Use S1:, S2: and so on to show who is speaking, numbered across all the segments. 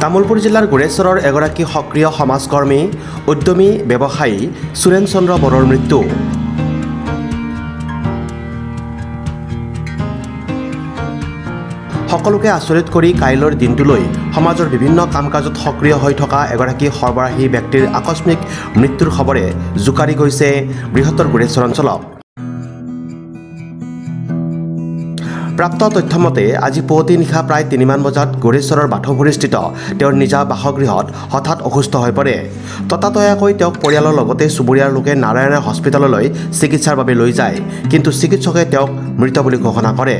S1: তামুলপুৰ জিলাৰ গোৰেশ্বৰৰ এগৰাকী সক্ৰিয় সমাজকৰ্মী উদ্যমী ব্যৱসায়ী সুৰেন চন্দ্ৰ বড়োৰ মৃত্যু। সকলোকে আচৰিত কৰি কাইলৈৰ দিনটোলৈ সমাজৰ বিভিন্ন কাম কাজত সক্ৰিয় হৈ থকা এগৰাকী সৰ্বৰাহী ব্যক্তিৰ আকস্মিক মৃত্যুৰ খবৰে জোকাৰি গৈছে বৃহত্তৰ গোৰেশ্বৰ অঞ্চলক। প্ৰাপ্ত তথ্যমতে আজি পুৱতি নিশা প্ৰায় ৩ মান বজাত গোৰেশ্বৰৰ বাথৌপুৰীস্থিত তেওঁৰ নিজা বাসগৃহত হঠাৎ অসুস্থ হৈ পৰে। ততাতৈয়াকৈ তেওঁক পৰিয়ালৰ লগতে চুবুৰীয়াৰ লোকে নাৰায়ণ হস্পিটেললৈ চিকিৎসাৰ বাবে লৈ যায়, কিন্তু চিকিৎসকে তেওঁক মৃত বুলি ঘোষণা কৰে।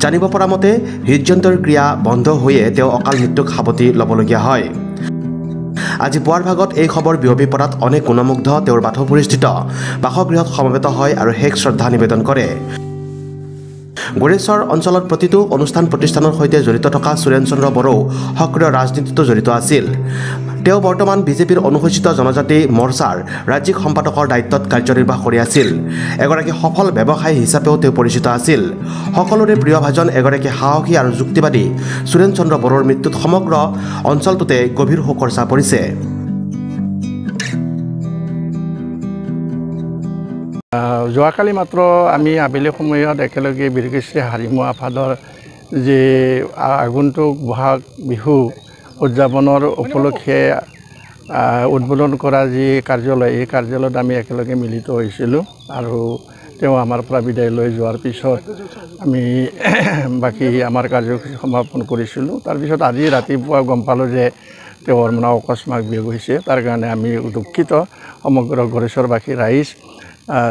S1: জানিব পৰা মতে হৃদযন্ত্ৰৰ ক্ৰিয়া বন্ধ হৈয়ে তেওঁ অকাল মৃত্যুক সাৱটি ল'বলগীয়া হয়। আজি পুৱাৰ ভাগত এই খবৰ বিয়পি পৰাত অনেক গুণমুগ্ধ তেওঁৰ বাথৌপুৰীস্থিত বাসগৃহত সমবেত হয় আৰু শেষ শ্ৰদ্ধা নিবেদন কৰে। গোৰেশ্বৰ অঞ্চলত প্ৰতিটো অনুষ্ঠান প্ৰতিষ্ঠানৰ সৈতে জড়িত থকা সুৰেন চন্দ্ৰ বড়ো সক্ৰিয় ৰাজনীতিতো জড়িত আছিল। তেওঁ বৰ্তমান বিজেপিৰ অনুসূচিত জনজাতি মৰ্চাৰ ৰাজ্যিক সম্পাদকৰ দায়িত্বত কাৰ্যনিৰ্বাহ কৰি আছিল। এগৰাকী সফল ব্যৱসায়ী হিচাপেও তেওঁ পৰিচিত আছিল। সকলোৰে প্ৰিয়ভাজন এগৰাকী সাহসী আৰু যুক্তিবাদী সুৰেন চন্দ্ৰ বড়োৰ মৃত্যুত সমগ্ৰ অঞ্চলটোতে গভীৰ শোকৰ ছাঁ পৰিছে।
S2: যোৱাকালি মাত্ৰ আমি আবেলি সময়ত একেলগে বীৰকেশৰী হাৰিমু আফাদৰ যে আগন্তুক বহাগ বিহু উদযাপনৰ উপলক্ষে উদ্বোধন কৰা যি কাৰ্যালয়, এই কাৰ্যালয়ত আমি একেলগে মিলিত হৈছিলোঁ আৰু তেওঁ আমাৰ পৰা বিদায় লৈ যোৱাৰ পিছত আমি বাকী আমাৰ কাৰ্যসূচী সমাপন কৰিছিলোঁ। তাৰপিছত আজি ৰাতিপুৱা গম পালোঁ যে তেওঁৰ অকস্মাত বিয়োগ হৈছে। তাৰ কাৰণে আমি দুঃখিত সমগ্ৰ গোৰেশ্বৰবাসী ৰাইজ।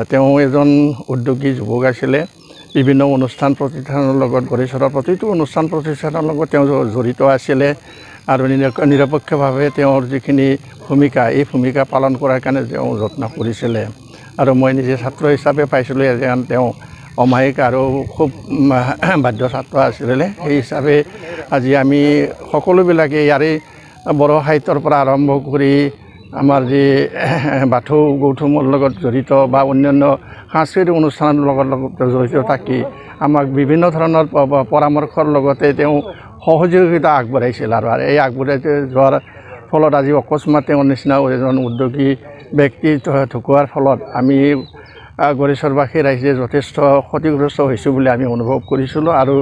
S2: তেওঁ এজন উদ্যোগী যুৱক আছিলে। বিভিন্ন অনুষ্ঠান প্ৰতিষ্ঠানৰ লগত গোৰেশ্বৰৰ প্ৰতিটো অনুষ্ঠান প্ৰতিষ্ঠানৰ লগত তেওঁ জড়িত আছিলে আৰু নিৰপেক্ষভাৱে তেওঁৰ যিখিনি ভূমিকা, এই ভূমিকা পালন কৰাৰ কাৰণে তেওঁ যত্ন কৰিছিলে। আৰু মই নিজে ছাত্ৰ হিচাপে পাইছিলোঁ এজন তেওঁ অমায়িক আৰু খুব বাধ্য ছাত্ৰ আছিলে। সেই হিচাপে আজি আমি সকলোবিলাকে ইয়াৰে বড়ো সাহিত্যৰ পৰা আৰম্ভ কৰি আমাৰ যি বাথৌ গৌথমৰ লগত জড়িত বা অন্যান্য সাংস্কৃতিক অনুষ্ঠানৰ লগত জড়িত থাকি আমাক বিভিন্ন ধৰণৰ পৰামৰ্শৰ লগতে তেওঁ সহযোগিতা আগবঢ়াইছিল। আৰু এই আগবঢ়াই যোৱাৰ ফলত আজি অকস্মাত তেওঁৰ নিচিনা এজন উদ্যোগী ব্যক্তি ঢুকোৱাৰ ফলত আমি গোৰেশ্বৰবাসী ৰাইজে যথেষ্ট ক্ষতিগ্ৰস্ত হৈছোঁ বুলি আমি অনুভৱ কৰিছিলোঁ। আৰু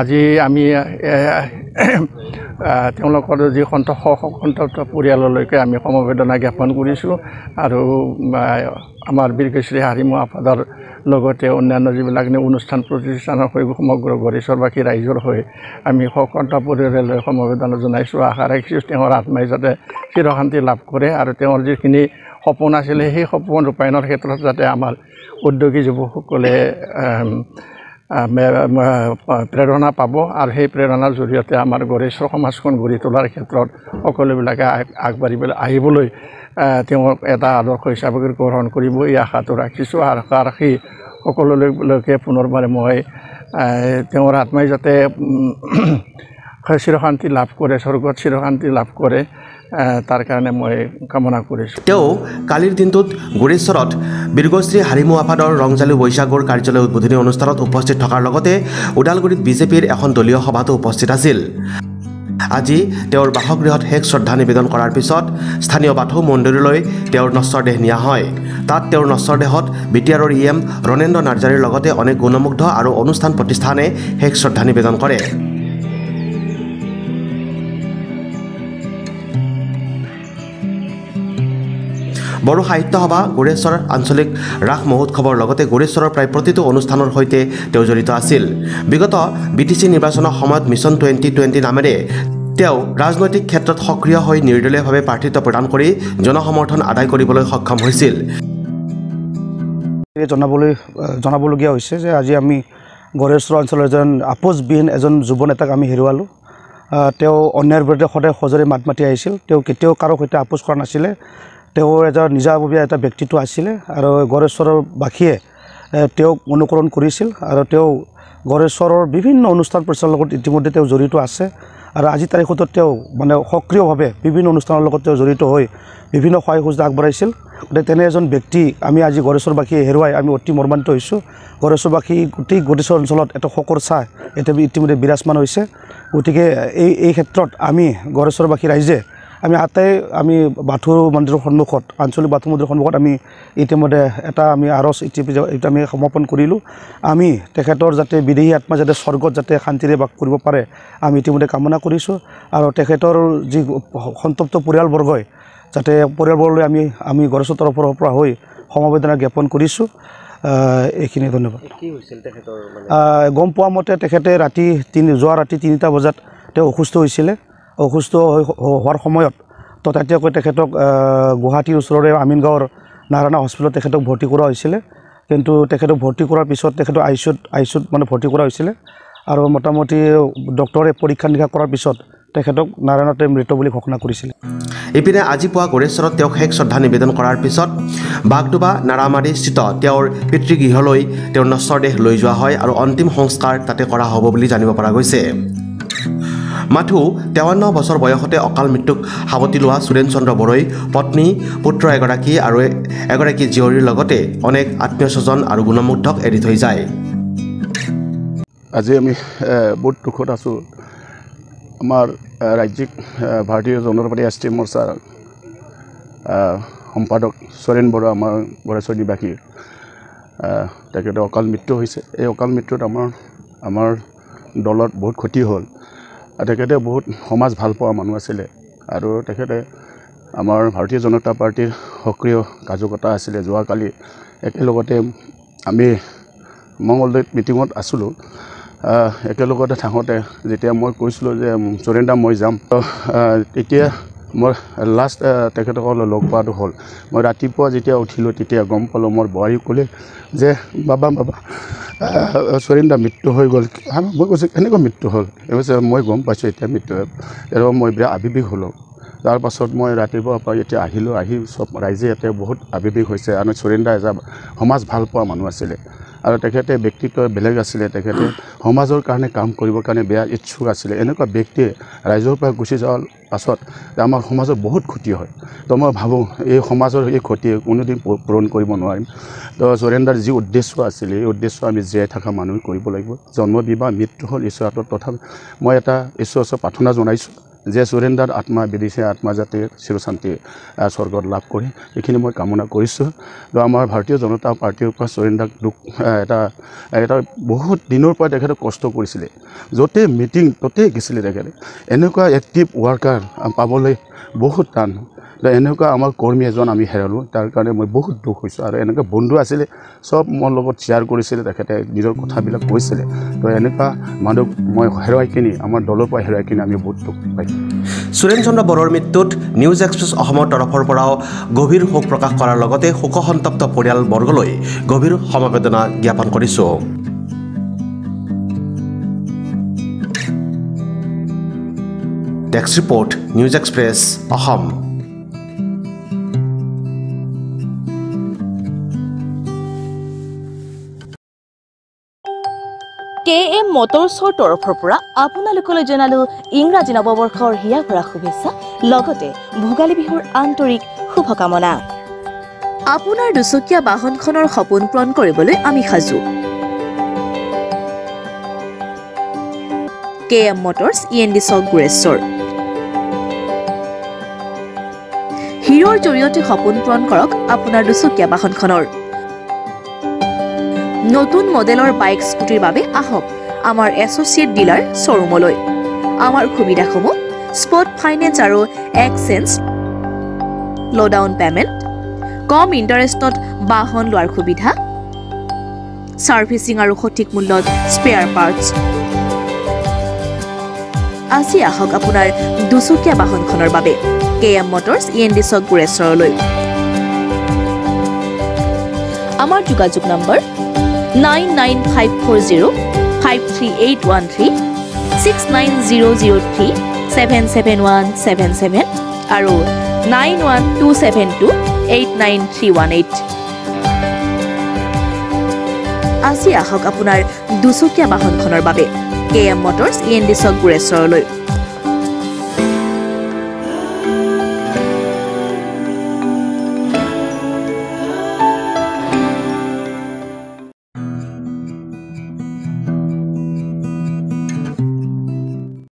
S2: আজি আমি তেওঁলোকৰ যি সন্তপ্ত পৰিয়াললৈকে আমি সমবেদনা জ্ঞাপন কৰিছোঁ আৰু আমাৰ বীৰকেশৰী হাৰিমু আফাদৰ লগতে অন্যান্য যিবিলাক অনুষ্ঠান প্ৰতিষ্ঠানৰ হৈ সমগ্ৰ গোৰেশ্বৰবাসী ৰাইজৰ হৈ আমি সন্ত পৰিয়াললৈ সমবেদনা জনাইছোঁ। আশা ৰাখিছোঁ তেওঁৰ আত্মাই যাতে চিৰশান্তি লাভ কৰে আৰু তেওঁৰ যিখিনি সপোন আছিলে সেই সপোন ৰূপায়ণৰ ক্ষেত্ৰত যাতে আমাৰ উদ্যোগী যুৱকসকলে প্ৰেৰণা পাব আৰু সেই প্ৰেৰণাৰ জৰিয়তে আমাৰ গোৰেশ্বৰ সমাজখন গঢ়ি তোলাৰ ক্ষেত্ৰত সকলোবিলাকে আগবাঢ়িবলৈ আহিবলৈ তেওঁক এটা আদৰ্শ হিচাপে গ্ৰহণ কৰিব, এই আশাটো ৰাখিছোঁ। আশা ৰাখি সকলোলৈকে পুনৰবাৰে মই তেওঁৰ আত্মাই যাতে চিৰশান্তি লাভ কৰে, স্বৰ্গত চিৰশান্তি লাভ কৰে, তাৰ কাৰণে মই কামনা কৰিছোঁ।
S1: তেওঁ কালিৰ দিনটোত গোৰেশ্বৰত বীৰকেশৰী হাৰিমু আফাদৰ ৰংজালু বৈশাগুৰ কাৰ্যালয় উদ্বোধনী অনুষ্ঠানত উপস্থিত থকাৰ লগতে ওদালগুৰিত বিজেপিৰ এখন দলীয় সভাতো উপস্থিত আছিল। আজি তেওঁৰ বাসগৃহত শেষ শ্ৰদ্ধা নিবেদন কৰাৰ পিছত স্থানীয় বাথৌ মন্দিৰলৈ তেওঁৰ নশ্বৰ দেহ নিয়া হয়। তাত তেওঁৰ নশ্বৰ দেহত বিটিআৰৰ EM ৰণেন্দ্ৰ নাৰ্জাৰীৰ লগতে অনেক গুণমুগ্ধ আৰু অনুষ্ঠান প্ৰতিষ্ঠানে শেষ শ্ৰদ্ধা নিবেদন কৰে। বড়ো সাহিত্য সভা, গোৰেশ্বৰ আঞ্চলিক ৰাস মহোৎসৱৰ লগতে গোৰেশ্বৰৰ প্ৰায় প্ৰতিটো অনুষ্ঠানৰ সৈতে তেওঁ জড়িত আছিল। বিগত BTC নিৰ্বাচনৰ সময়ত মিছন 2020 নামেৰে তেওঁ ৰাজনৈতিক ক্ষেত্ৰত সক্ৰিয় হৈ নিৰ্দলীয়ভাৱে প্ৰাৰ্থিত্ব প্ৰদান কৰি জনসমৰ্থন আদায় কৰিবলৈ সক্ষম হৈছিল।
S3: জনাবলগীয়া হৈছে যে আজি আমি গোৰেশ্বৰ অঞ্চলৰ এজন আপোচবিহীন এজন যুৱ নেতাক আমি হেৰুৱালোঁ। তেওঁ অন্যায়ৰ বিৰুদ্ধে সদায় সজোৰে মাত মাতি আহিছিল। তেওঁ কেতিয়াও কাৰো সৈতে আপোচ কৰা নাছিলে। তেওঁ এজন নিজাববীয়া এটা ব্যক্তিত্ব আছিলে আৰু গোৰেশ্বৰবাসীয়ে তেওঁক অনুকৰণ কৰিছিল আৰু তেওঁ গোৰেশ্বৰৰ বিভিন্ন অনুষ্ঠান প্ৰতিষ্ঠানৰ লগত ইতিমধ্যে তেওঁ জড়িত আছে আৰু আজি তাৰিখতো তেওঁ মানে সক্ৰিয়ভাৱে বিভিন্ন অনুষ্ঠানৰ লগত তেওঁ জড়িত হৈ বিভিন্ন সহায় সুবিধা আগবঢ়াইছিল গতিকে তেনে এজন ব্যক্তি আমি আজি গড়েশ্বৰবাসীয়ে হেৰুৱাই আমি অতি মৰ্মান্বিত হৈছোঁ গড়েশ্বৰবাসী গোটেই গড়েশ্বৰ অঞ্চলত এটা শোকৰ ছাঁ ইতিমধ্যে বিৰাজমান হৈছে গতিকে এই ক্ষেত্ৰত আমি গড়েশ্বৰবাসী ৰাইজে আমি বাথৌ মন্দিৰৰ সন্মুখত আঞ্চলিক বাথৌ মন্দিৰৰ সন্মুখত আমি ইতিমধ্যে এটা আমি আৰজ এটা আমি সমাপন কৰিলোঁ আমি তেখেতৰ যাতে বিদেহী আত্মা যাতে স্বৰ্গত যাতে শান্তিৰে বাস কৰিব পাৰে আমি ইতিমধ্যে কামনা কৰিছোঁ আৰু তেখেতৰ যি সন্তপ্ত পৰিয়ালবৰ্গই যাতে পৰিয়ালবৰ্গলৈ আমি গড়েশ্বৰ তৰফৰ পৰা হৈ সমবেদনা জ্ঞাপন কৰিছোঁ এইখিনি ধন্যবাদ গম পোৱা মতে তেখেতে যোৱা ৰাতি 3টা বজাত তেওঁ অসুস্থ হৈছিলে অসুস্থ হোৱাৰ সময়ত ততাতীয়াকৈ তেখেতক গুৱাহাটীৰ ওচৰৰে আমিনগাঁৱৰ নাৰায়ণা হস্পিটেলত তেখেতক ভৰ্তি কৰা হৈছিলে কিন্তু তেখেতক ভৰ্তি কৰাৰ পিছত তেখেতক আইচিউত মানে ভৰ্তি কৰা হৈছিলে আৰু মোটামুটি ডক্টৰে পৰীক্ষা নিৰীক্ষা কৰাৰ পিছত তেখেতক নাৰায়ণতে মৃত বুলি ঘোষণা কৰিছিল
S1: ইপিনে আজি পুৱা গড়েশ্বৰত তেওঁক শেষ শ্ৰদ্ধা নিবেদন কৰাৰ পিছত বাগডোবা নাৰামাৰীস্থিত তেওঁৰ পিতৃগৃহলৈ তেওঁৰ নশ্বৰ দেহ লৈ যোৱা হয় আৰু অন্তিম সংস্কাৰ তাতে কৰা হ'ব বুলি জানিব পৰা গৈছে মাথো 53 বছৰ বয়সতে অকাল মৃত্যুক সাৱটি লোৱা সুৰেন চন্দ্ৰ বড়ৈ পত্নী পুত্ৰ এগৰাকী আৰু এগৰাকী জীয়ৰীৰ লগতে অনেক আত্মীয় স্বজন আৰু গুণমুগ্ধক এৰি থৈ যায়
S4: আজি আমি বহুত দুখত আছোঁ আমাৰ ৰাজ্যিক ভাৰতীয় জনতা পাৰ্টি ৰাষ্ট্ৰীয় মৰ্চাৰ সম্পাদক সুৰেন বড়ো আমাৰ গড়েশ্বৰ নিবাসী তেখেতৰ অকাল মৃত্যু হৈছে এই অকাল মৃত্যুত আমাৰ দলত বহুত ক্ষতি হ'ল তেখেতে বহুত সমাজ ভাল পোৱা মানুহ আছিলে আৰু তেখেতে আমাৰ ভাৰতীয় জনতা পাৰ্টিৰ সক্ৰিয় কাৰ্যকৰ্তা আছিলে যোৱাকালি একেলগতে আমি মংগলদৈত মিটিঙত আছিলোঁ একেলগতে থাকোঁতে যেতিয়া মই কৈছিলোঁ যে সুৰেন দা মই যাম তেতিয়া মই লাষ্ট তেখেতসকলক লগ পোৱাটো হ'ল মই ৰাতিপুৱা যেতিয়া উঠিলোঁ তেতিয়া গম পালোঁ মোৰ বোৱাৰী ক'লে যে বাবা সুৰেন দা মৃত্যু হৈ গ'ল মই কৈছোঁ কেনেকৈ মৃত্যু হ'ল কৈছে মই গম পাইছোঁ এতিয়া মৃত্যু আৰু মই বিৰাট আৱেগিক হ'লোঁ তাৰপাছত মই ৰাতিপুৱাৰ পৰা এতিয়া আহি চব ৰাইজে ইয়াতে বহুত আৱেগিক হৈছে আৰু সুৰেন দা এজন সমাজ ভাল পোৱা মানুহ আছিলে আৰু তেখেতে ব্যক্তিত্ব বেলেগ আছিলে তেখেতে সমাজৰ কাৰণে কাম কৰিবৰ কাৰণে বেয়া ইচ্ছুক আছিলে এনেকুৱা ব্যক্তিয়ে ৰাইজৰ পৰা গুচি যোৱাৰ পাছত আমাৰ সমাজৰ বহুত ক্ষতি হয় তো মই ভাবোঁ এই সমাজৰ এই ক্ষতি কোনোদিন পূৰণ কৰিব নোৱাৰিম তো সুৰেন দাৰ যি উদ্দেশ্য আছিলে এই উদ্দেশ্য আমি জীয়াই থকা মানুহ কৰিব লাগিব জন্ম বিবাহ মৃত্যু হ'ল ঈশ্বৰৰ হাতত তথাপি মই এটা ঈশ্বৰৰ ওচৰত প্ৰাৰ্থনা জনাইছোঁ যে সুৰেন দাৰ আত্মা বিদেশী আত্মা যাতে চিৰশান্তি স্বৰ্গত লাভ কৰে এইখিনি মই কামনা কৰিছোঁ তো আমাৰ ভাৰতীয় জনতা পাৰ্টীৰ পৰা সুৰেন দাক এটা বহুত দিনৰ পৰা তেখেতে কষ্ট কৰিছিলে য'তে মিটিং ত'তেই গৈছিলে তেখেতে এনেকুৱা এক্টিভ ৱাৰ্কাৰ পাবলৈ বহুত টান এনেকুৱা আমাৰ কৰ্মী এজন আমি হেৰালোঁ তাৰ কাৰণে মই বহুত দুখ হৈছোঁ আৰু এনেকুৱা বন্ধু আছিলে চব মোৰ লগত শ্বেয়াৰ কৰিছিলে তেখেতে নিজৰ কথাবিলাক কৈছিলে তো এনেকুৱা মানুহ মই হেৰুৱাই কিনি আমাৰ দলৰ পৰা হেৰুৱাই কিনি আমি বহুত দুখ পাইছোঁ
S1: সুৰেন চন্দ্ৰ বড়োৰ মৃত্যুত নিউজ এক্সপ্ৰেছ অসমৰ তৰফৰ পৰাও গভীৰ শোক প্ৰকাশ কৰাৰ লগতে শোকসন্তপ্ত পৰিয়ালবৰ্গলৈ গভীৰ সমবেদনা জ্ঞাপন কৰিছোঁ desk report news express Assam
S5: KM মটৰছৰ তৰফৰ পৰা আপোনালোকলৈ জনালো ইংৰাজী নৱবৰ্ষৰ হিয়া ভৰা শুভেচ্ছা লগতে ভোগালী বিহুৰ আন্তৰিক শুভকামনা আপোনাৰ দুচকীয়া বাহনখনৰ সপোন পূৰণ কৰিবলৈ আমি সাজু KM মটৰছ END চক গুৰেশ্বৰ হিৰোৰ জৰিয়তে সপোন পূৰণ কৰক আপোনাৰ দুচকীয়া বাহনখনৰ নতুন মডেলৰ বাইক স্কুটিৰ বাবে আহক আমাৰ এছ'চিয়েট ডিলাৰ শ্বৰুমলৈ আমাৰ সুবিধাসমূহ স্পট ফাইনেন্স আৰু এক্সচেঞ্জ ল' ডাউন পে'মেণ্ট কম ইণ্টাৰেষ্টত বাহন লোৱাৰ সুবিধা ছাৰ্ভিচিং আৰু সঠিক মূল্যত স্পেয়াৰ পাৰ্টছ আজি আহক আপোনাৰ দুচকীয়া বাহনখনৰ বাবে KM মটৰছ END চক গুৰেশ্বৰলৈ আমাৰ যোগাযোগ নম্বৰ 99540-53813 69003-77177 আৰু 91272-89318 আজি আহক আপোনাৰ দুচকীয়া বাহনখনৰ বাবে KM মটৰছ END চক গুৰেশ্বৰলৈ